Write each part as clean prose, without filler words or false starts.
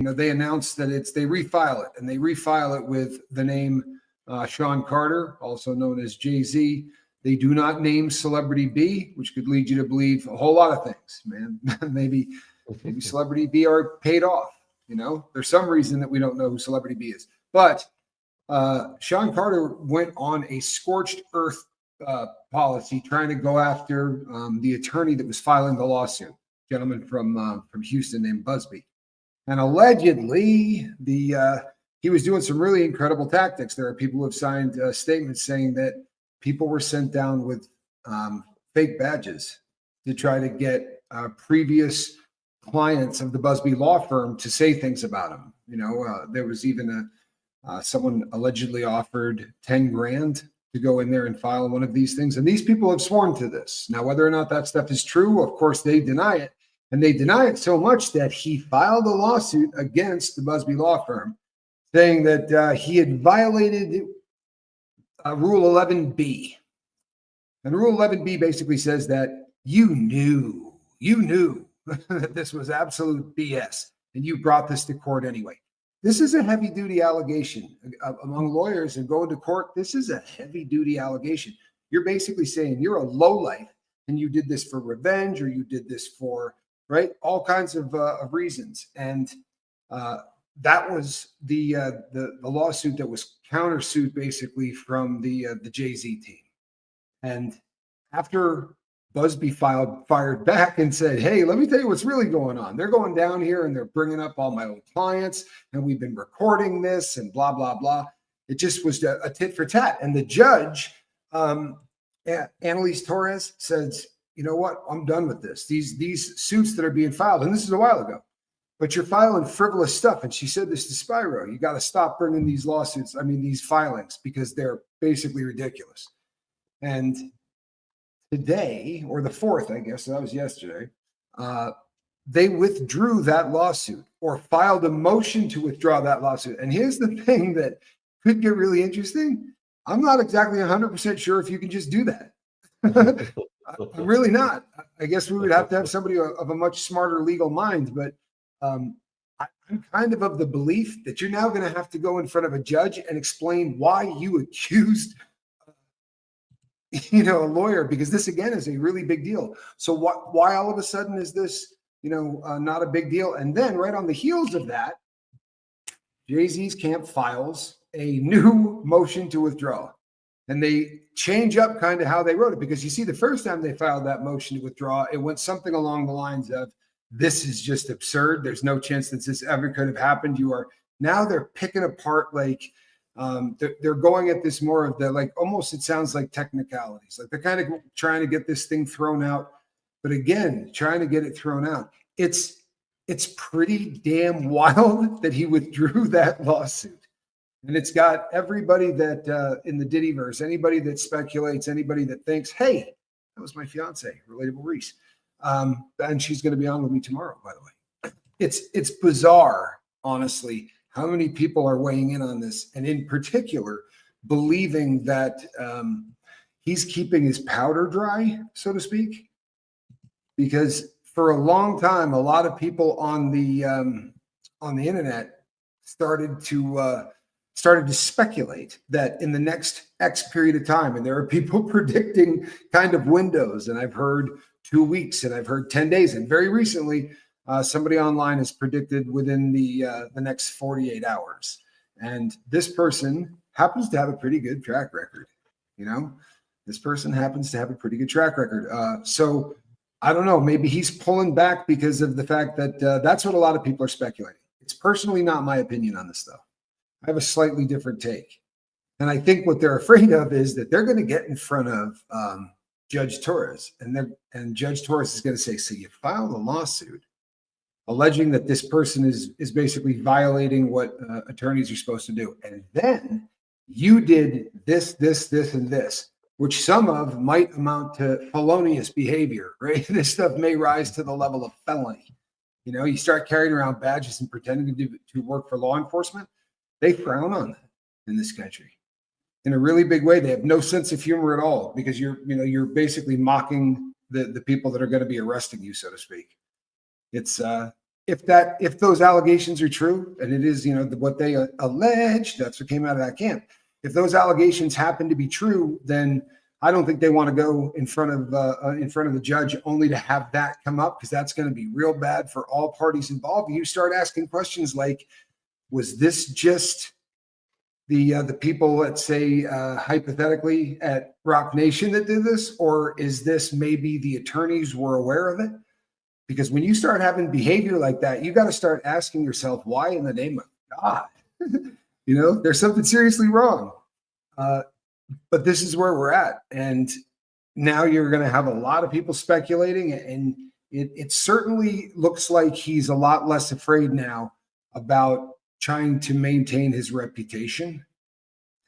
they announced that they refile it, and they refile it with the name Shaun Carter, also known as Jay-Z. They do not name Celebrity B, which could lead you to believe a whole lot of things, man. maybe Celebrity B are paid off. There's some reason that we don't know who Celebrity B is. But Shaun Carter went on a scorched earth policy trying to go after the attorney that was filing the lawsuit, gentleman from Houston named Busby. And allegedly, he was doing some really incredible tactics. There are people who have signed statements saying that people were sent down with fake badges to try to get previous clients of the Busby law firm to say things about him. There was even someone allegedly offered 10 grand to go in there and file one of these things. And these people have sworn to this. Now, whether or not that stuff is true, of course, they deny it. And they deny it so much that he filed a lawsuit against the Busby law firm saying that he had violated Rule 11B. And Rule 11B basically says that you knew that this was absolute BS, and you brought this to court anyway. This is a heavy-duty allegation among lawyers, and going to court, this is a heavy-duty allegation. You're basically saying you're a lowlife, and you did this for revenge, or you did this for, right, all kinds of reasons. And that was the lawsuit that was countersued basically from the Jay-Z team. And after Busby fired back and said, hey, let me tell you what's really going on. They're going down here and they're bringing up all my old clients, and we've been recording this and blah, blah, blah. It just was a tit for tat. And the judge, Annalise Torres, says, you know what? I'm done with this. These suits that are being filed, and this is a while ago, but you're filing frivolous stuff. And she said this to Spyro. You got to stop bringing these lawsuits, these filings, because they're basically ridiculous. And today, or the 4th, I guess, so that was yesterday, they withdrew that lawsuit, or filed a motion to withdraw that lawsuit. And here's the thing that could get really interesting. I'm not exactly 100% sure if you can just do that. I'm really not. I guess we would have to have somebody of a much smarter legal mind, but I'm kind of the belief that you're now going to have to go in front of a judge and explain why you accused a lawyer, because this again is a really big deal. So why all of a sudden is this not a big deal? And then right on the heels of that, Jay-Z's camp files a new motion to withdraw, and they change up kind of how they wrote it, because you see, the first time they filed that motion to withdraw, it went something along the lines of, this is just absurd. There's no chance that this ever could have happened. Now they're picking apart, like, they're going at this more of the, like, almost, it sounds like technicalities. Like, they're kind of trying to get this thing thrown out. But again, trying to get it thrown out. It's pretty damn wild that he withdrew that lawsuit. And it's got everybody that in the Diddyverse, anybody that speculates, anybody that thinks, hey, that was my fiance, Relatable Reese. And she's going to be on with me tomorrow, by the way. It's bizarre, honestly, how many people are weighing in on this, and in particular, believing that he's keeping his powder dry, so to speak, because for a long time, a lot of people on the internet started to speculate that in the next X period of time, and there are people predicting kind of windows, and I've heard 2 weeks, and I've heard 10 days, and very recently, somebody online has predicted within the next 48 hours. And this person happens to have a pretty good track record. This person happens to have a pretty good track record. So I don't know, maybe he's pulling back because of the fact that that's what a lot of people are speculating. It's personally not my opinion on this stuff. I have a slightly different take. And I think what they're afraid of is that they're going to get in front of Judge Torres, and Judge Torres is going to say, so you filed a lawsuit alleging that this person is basically violating what attorneys are supposed to do. And then you did this, and this, which some of might amount to felonious behavior, right? This stuff may rise to the level of felony. You start carrying around badges and pretending to work for law enforcement. They frown on that in this country in a really big way. They have no sense of humor at all, because you're basically mocking the people that are going to be arresting you, so to speak. It's if those allegations are true, and it is, what they allege, that's what came out of that camp. If those allegations happen to be true, then I don't think they want to go in front of the judge only to have that come up, because that's going to be real bad for all parties involved. You start asking questions like, was this just the people, let's say, hypothetically at Rock Nation that did this, or is this maybe the attorneys were aware of it? Because when you start having behavior like that, you got to start asking yourself, why in the name of God? There's something seriously wrong. But this is where we're at. And now you're going to have a lot of people speculating, and it certainly looks like he's a lot less afraid now about trying to maintain his reputation.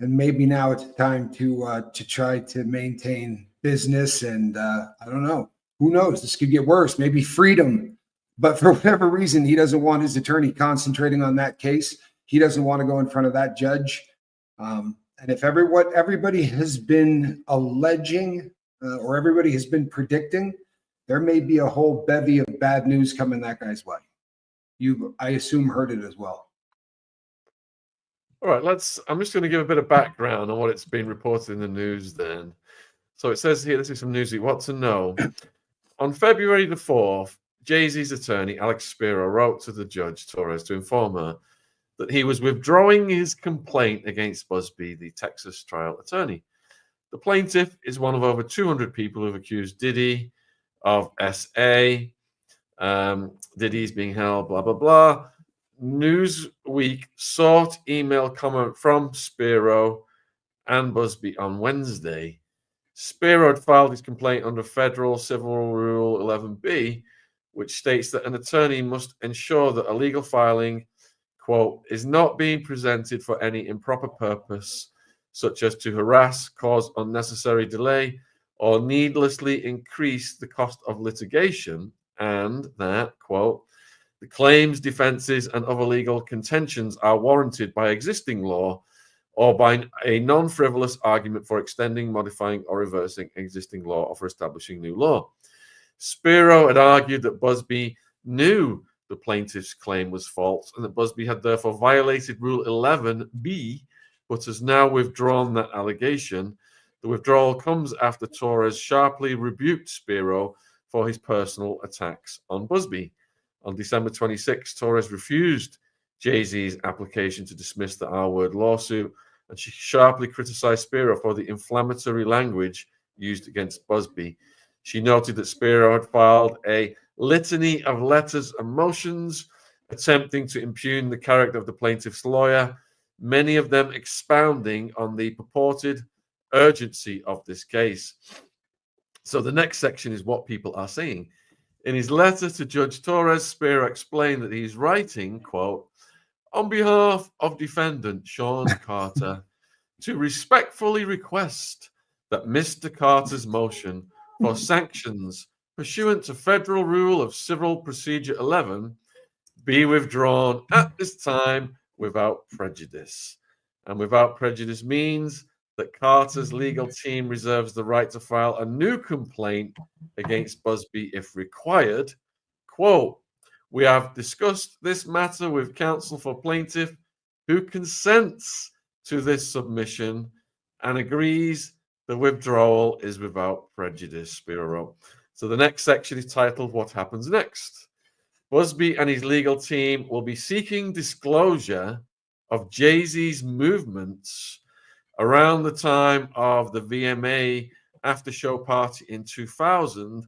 And maybe now it's time to try to maintain business. And I don't know. Who knows? This could get worse. Maybe freedom. But for whatever reason, he doesn't want his attorney concentrating on that case. He doesn't want to go in front of that judge. And if everybody has been alleging or everybody has been predicting, there may be a whole bevy of bad news coming that guy's way. You, I assume, heard it as well. All right, I'm just going to give a bit of background on what it's been reported in the news then. So it says here, this is from Newsweek, what to know. On February the 4th, Jay-Z's attorney, Alex Spiro, wrote to the judge, Torres, to inform her that he was withdrawing his complaint against Busby, the Texas trial attorney. The plaintiff is one of over 200 people who've accused Diddy of SA. Diddy's being held, blah, blah, blah. Newsweek sought email comment from Spiro and Busby on Wednesday. Spiro had filed his complaint under Federal Civil Rule 11B, which states that an attorney must ensure that a legal filing, quote, is not being presented for any improper purpose, such as to harass, cause unnecessary delay, or needlessly increase the cost of litigation, and that, quote, the claims, defenses, and other legal contentions are warranted by existing law or by a non-frivolous argument for extending, modifying, or reversing existing law or for establishing new law. Spiro had argued that Busby knew the plaintiff's claim was false and that Busby had therefore violated Rule 11B, but has now withdrawn that allegation. The withdrawal comes after Torres sharply rebuked Spiro for his personal attacks on Busby. On December 26, Torres refused Jay-Z's application to dismiss the R-word lawsuit, and she sharply criticized Spiro for the inflammatory language used against Busby. She noted that Spiro had filed a litany of letters and motions attempting to impugn the character of the plaintiff's lawyer, many of them expounding on the purported urgency of this case. So the next section is what people are saying. In his letter to Judge Torres, Spiro explained that he's writing, quote, on behalf of defendant Shaun Carter, to respectfully request that Mr. Carter's motion for sanctions pursuant to Federal Rule of Civil Procedure 11 be withdrawn at this time without prejudice. And without prejudice means that Carter's legal team reserves the right to file a new complaint against Busby if required. Quote, we have discussed this matter with counsel for plaintiff who consents to this submission and agrees the withdrawal is without prejudice, Spiro wrote. So the next section is titled, What Happens Next? Busby and his legal team will be seeking disclosure of Jay-Z's movements around the time of the VMA after-show party in 2000,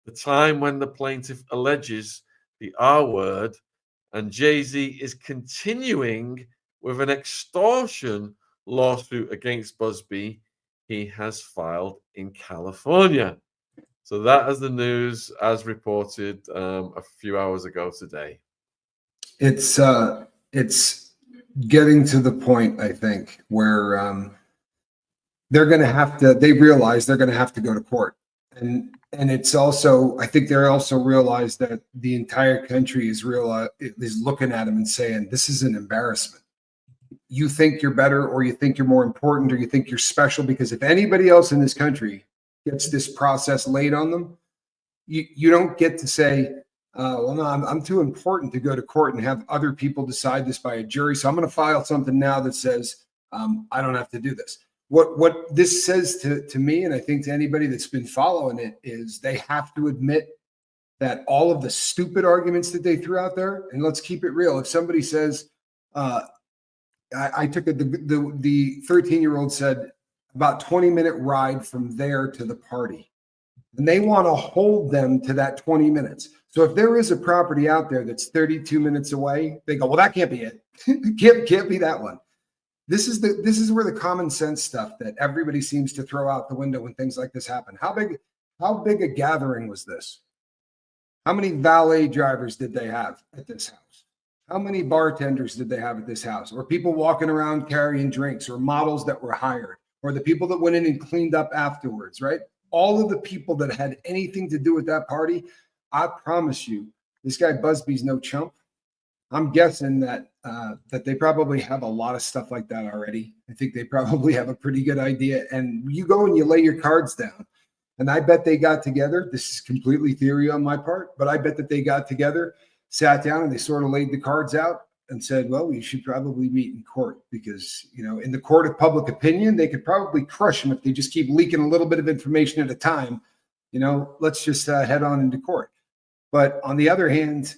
the time when the plaintiff alleges the R-word, and Jay-Z is continuing with an extortion lawsuit against Busby he has filed in California. So that is the news as reported a few hours ago today. It's getting to the point, I think, where they're going to have to, they realize they're going to have to go to court. And it's also, I think they also realize that the entire country is looking at them and saying, this is an embarrassment. You think you're better, or you think you're more important, or you think you're special, because if anybody else in this country gets this process laid on them, you don't get to say, Well, no, I'm too important to go to court and have other people decide this by a jury. So I'm going to file something now that says I don't have to do this. What this says to me, and I think to anybody that's been following it, is they have to admit that all of the stupid arguments that they threw out there, and let's keep it real. If somebody says, I took it, the 13-year-old said about 20-minute ride from there to the party, and they want to hold them to that 20 minutes. So if there is a property out there that's 32 minutes away, they go, well, that can't be it. can't be that one. This is where the common sense stuff that everybody seems to throw out the window when things like this happen. How big a gathering was this? How many valet drivers did they have at this house? How many bartenders did they have at this house? Or people walking around carrying drinks, or models that were hired, or the people that went in and cleaned up afterwards, right? All of the people that had anything to do with that party, I promise you, this guy Busby's no chump. I'm guessing that they probably have a lot of stuff like that already. I think they probably have a pretty good idea. And you go and you lay your cards down. And I bet they got together. This is completely theory on my part, but I bet that they got together, sat down, and they sort of laid the cards out and said, well, we should probably meet in court because, in the court of public opinion, they could probably crush them if they just keep leaking a little bit of information at a time. Let's just head on into court. But on the other hand,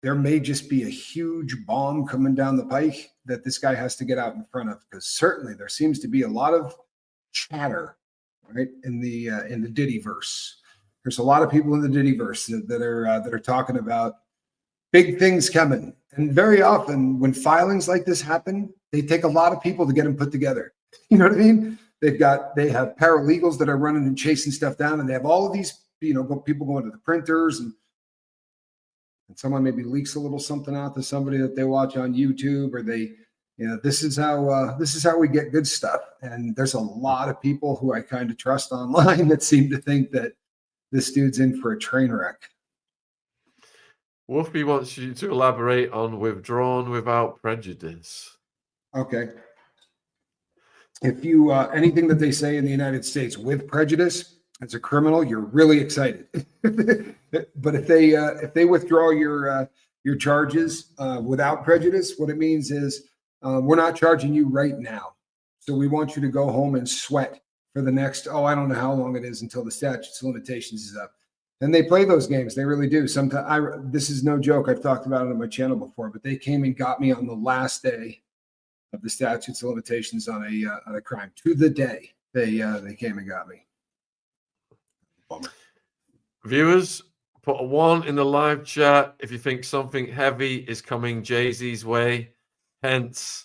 there may just be a huge bomb coming down the pike that this guy has to get out in front of, because certainly there seems to be a lot of chatter, right, in the Diddy verse. There's a lot of people in the Diddy verse that are talking about big things coming. And very often when filings like this happen, they take a lot of people to get them put together. You know what I mean? They have paralegals that are running and chasing stuff down, and they have all of these, people going to the printers, and someone maybe leaks a little something out to somebody that they watch on YouTube, or they, this is how we get good stuff. And there's a lot of people who I kind of trust online that seem to think that this dude's in for a train wreck. Wolfie wants you to elaborate on withdrawn without prejudice. Okay. If you anything that they say in the United States with prejudice, as a criminal, you're really excited. But if they withdraw your charges without prejudice, what it means is we're not charging you right now. So we want you to go home and sweat for the next, I don't know how long it is until the statute of limitations is up. And they play those games. They really do. Sometimes this is no joke. I've talked about it on my channel before, but they came and got me on the last day of the statutes of limitations on a crime. To the day they came and got me. Bummer. Viewers, put a 1 in the live chat if you think something heavy is coming Jay-Z's way, hence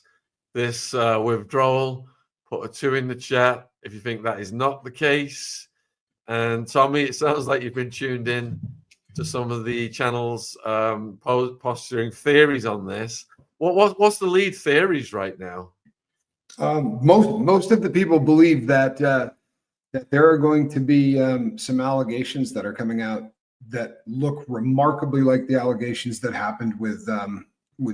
this withdrawal. Put a 2 in the chat if you think that is not the case. And Tommy, it sounds like you've been tuned in to some of the channels posturing theories on this. What's the lead theories right now? Most of the people believe that there are going to be some allegations that are coming out that look remarkably like the allegations that happened with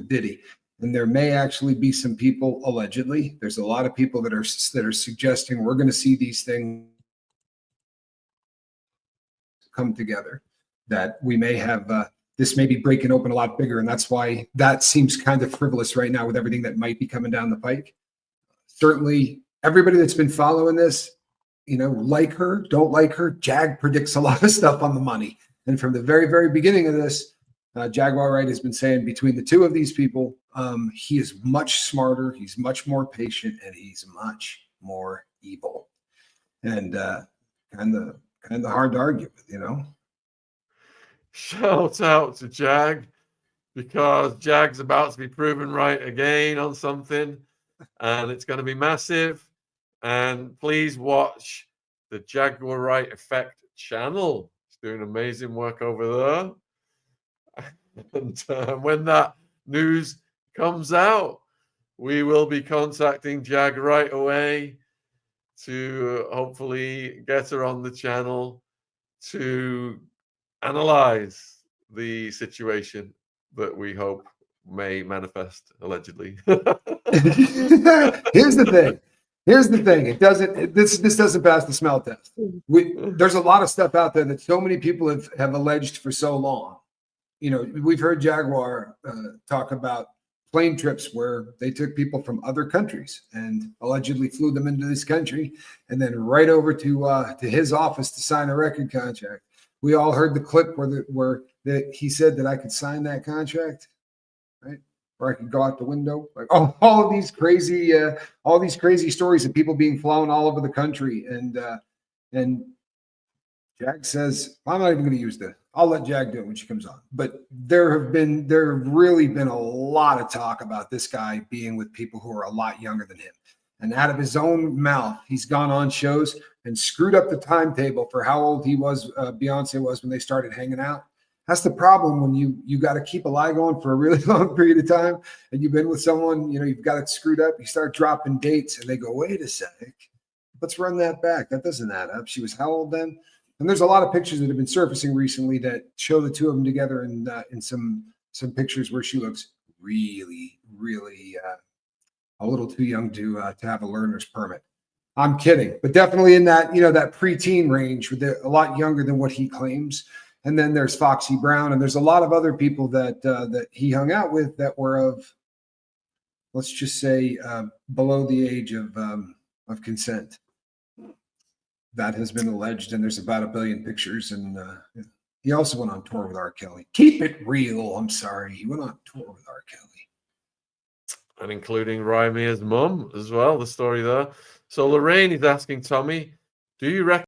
Diddy. And there may actually be some people, allegedly, there's a lot of people that are suggesting we're going to see these things come together, that we may have this may be breaking open a lot bigger. And that's why that seems kind of frivolous right now with everything that might be coming down the pike. Certainly, everybody that's been following this, like her, don't like her, Jag predicts a lot of stuff on the money. And from the very, very beginning of this, Jaguar Wright has been saying between the two of these people, he is much smarter, he's much more patient, and he's much more evil. And kind of hard to argue with, Shout out to Jag, because Jag's about to be proven right again on something, and it's going to be massive. And please watch the Jaguar Wright Effect channel. It's doing amazing work over there. And when that news comes out, we will be contacting Jag right away to hopefully get her on the channel to analyze the situation that we hope may manifest allegedly. Here's the thing. It doesn't. This doesn't pass the smell test. There's a lot of stuff out there that so many people have alleged for so long you know, we've heard Jaguar talk about plane trips where they took people from other countries and allegedly flew them into this country and then right over to his office to sign a record contract. We all heard the clip where he said that I could sign that contract, right? Or I could go out the window. Like all of these crazy stories of people being flown all over the country. And Jag says, I'm not even going to use that. I'll let Jag do it when she comes on. But there have really been a lot of talk about this guy being with people who are a lot younger than him. And out of his own mouth, he's gone on shows and screwed up the timetable for how old Beyonce was when they started hanging out. That's the problem when you got to keep a lie going for a really long period of time, and you've been with someone, you know, you've got it screwed up. You start dropping dates, and they go, "Wait a sec, let's run that back. That doesn't add up." She was how old then? And there's a lot of pictures that have been surfacing recently that show the two of them together in some pictures where she looks really, really a little too young to have a learner's permit. I'm kidding, but definitely in that, you know, that preteen range, with a lot younger than what he claims. And then there's Foxy Brown, and there's a lot of other people that he hung out with that were of, let's just say, below the age of consent. That has been alleged, and there's about 1 billion pictures. And he also went on tour with R. Kelly. Keep it real. I'm sorry, he went on tour with R. Kelly, and including Rymia's mum as well. The story there. So Lorraine is asking Tommy, do you reckon